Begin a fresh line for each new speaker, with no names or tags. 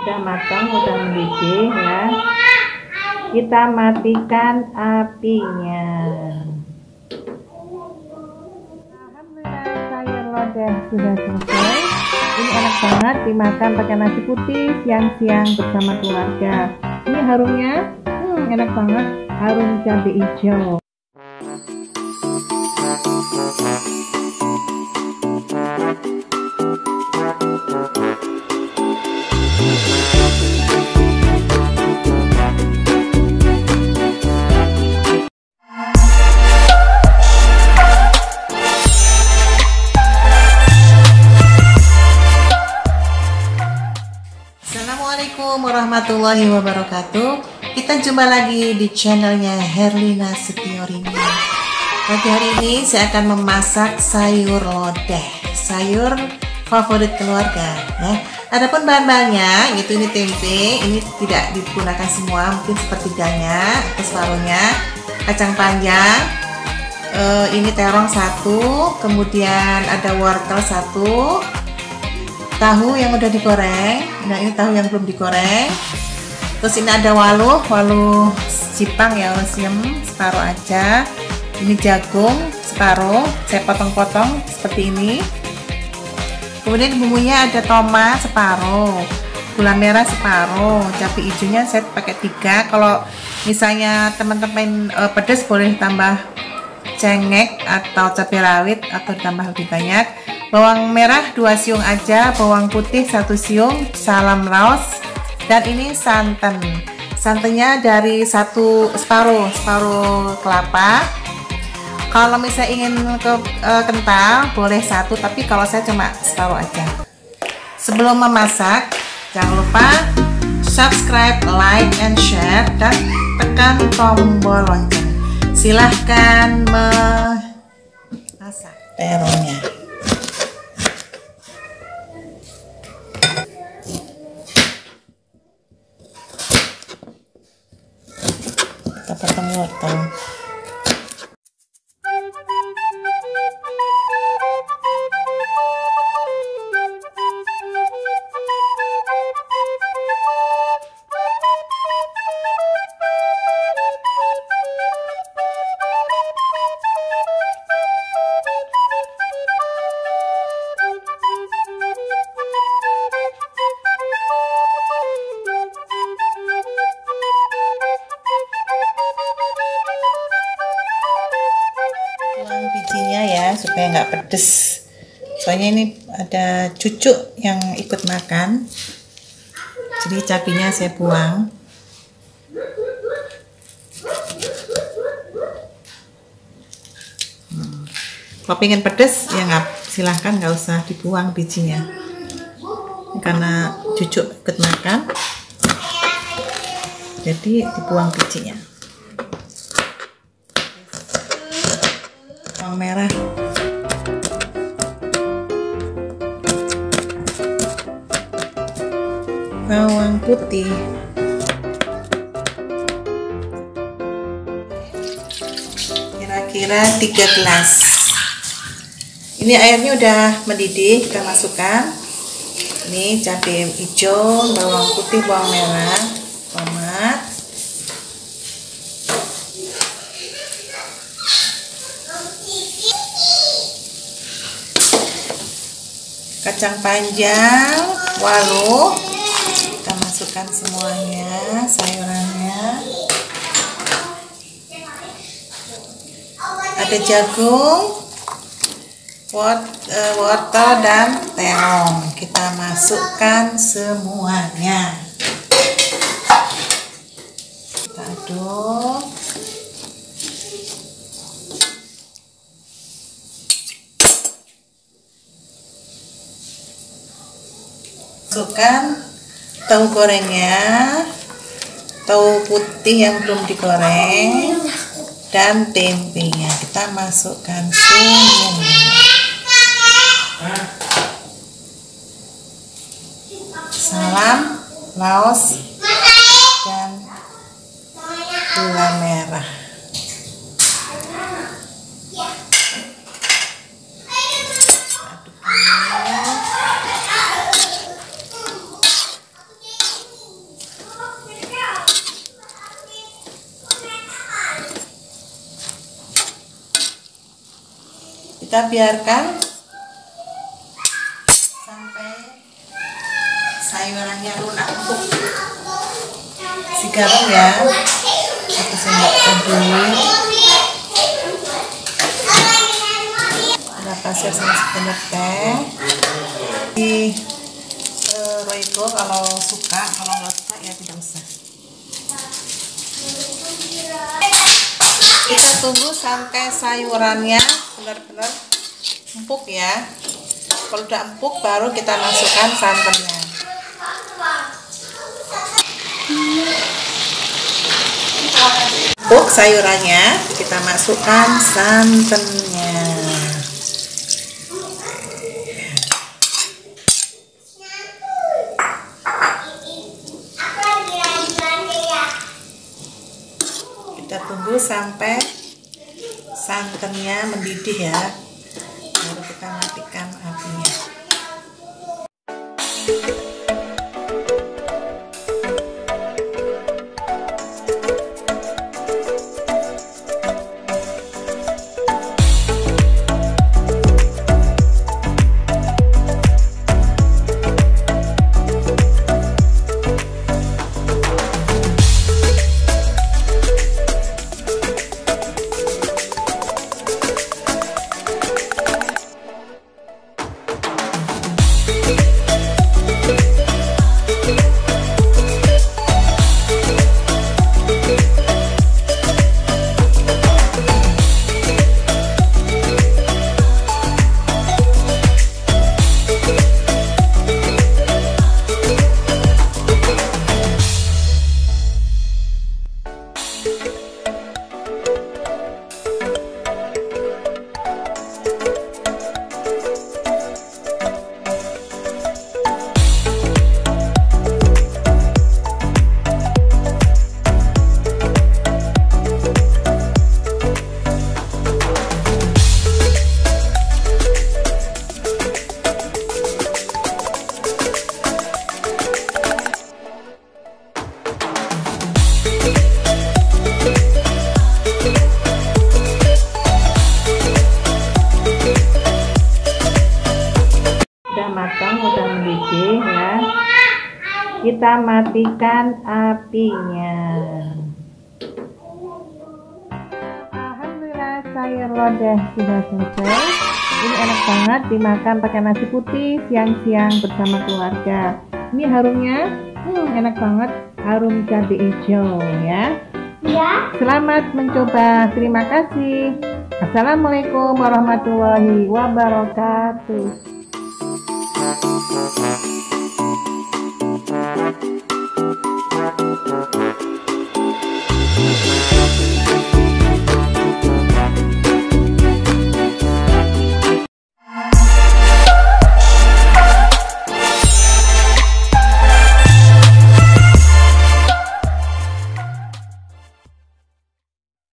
Udah matang, udah mendidih ya. Kita matikan apinya. Alhamdulillah, sayur lodeh sudah selesai. Ini enak banget dimakan pakai nasi putih siang-siang bersama keluarga. Ini harumnya enak banget, harum cabai hijau. Assalamualaikum warahmatullahi wabarakatuh. Kita jumpa lagi di channelnya Herlina Setiorini. Pagi hari ini saya akan memasak sayur lodeh, sayur favorit keluarga ya. Adapun bahan-bahannya yaitu ini tempe, ini tidak digunakan semua, mungkin sepertiganya atau separuhnya, kacang panjang, ini terong 1, kemudian ada wortel 1, tahu yang udah digoreng. Nah, ini tahu yang belum digoreng. Terus ini ada waluh Jipang ya, siam separuh aja. Ini jagung separuh, saya potong-potong seperti ini. Kemudian bumbunya ada tomat separuh, gula merah separuh, cabai hijaunya saya pakai 3. Kalau misalnya teman-teman pedas boleh tambah cengek atau cabai rawit atau tambah lebih banyak. Bawang merah 2 siung aja, bawang putih 1 siung, salam raos, dan ini santan. Santannya dari separuh kelapa. Kalau misalnya ingin kental boleh 1, tapi kalau saya cuma separuh aja. Sebelum memasak, jangan lupa subscribe, like, and share, dan tekan tombol lonceng. Silahkan memasak terongnya. Kita potong wortel. Bijinya ya supaya nggak pedes, soalnya ini ada cucu yang ikut makan, jadi cabenya saya buang. Kalau pengen pedes ya silahkan, nggak usah dibuang bijinya, karena cucu ikut makan jadi dibuang bijinya. Bawang merah, bawang putih, kira-kira 3 gelas. Ini airnya udah mendidih, kita masukkan. Ini cabai hijau, bawang putih, bawang merah, tomat, kacang panjang, waluh, kita masukkan semuanya, sayurannya. Ada jagung, wortel, dan terong. Kita masukkan semuanya. Kita aduk. Masukkan tahu gorengnya, tahu putih yang belum digoreng, dan tempenya. Kita masukkan semuanya. Salam, laos, dan gula merah. Kita biarkan sampai sayurannya lunak empuk. Si garam ya, 1 sendok teh, gula pasir sama sendok teh. Di Royco kalau suka, kalau nggak suka ya tidak usah. Kita tunggu sampai sayurannya benar-benar empuk ya. Kalau udah empuk baru kita masukkan santannya. Empuk sayurannya, kita masukkan santannya. Kita tunggu sampai santannya mendidih ya, baru kita matikan apinya. Matang, udah mendidih ya, kita matikan apinya. Alhamdulillah sayur lodeh sudah selesai. Ini enak banget dimakan pakai nasi putih siang-siang bersama keluarga. Ini harumnya enak banget, harum cabai hijau ya. Selamat mencoba, terima kasih. Assalamualaikum warahmatullahi wabarakatuh. Thank you.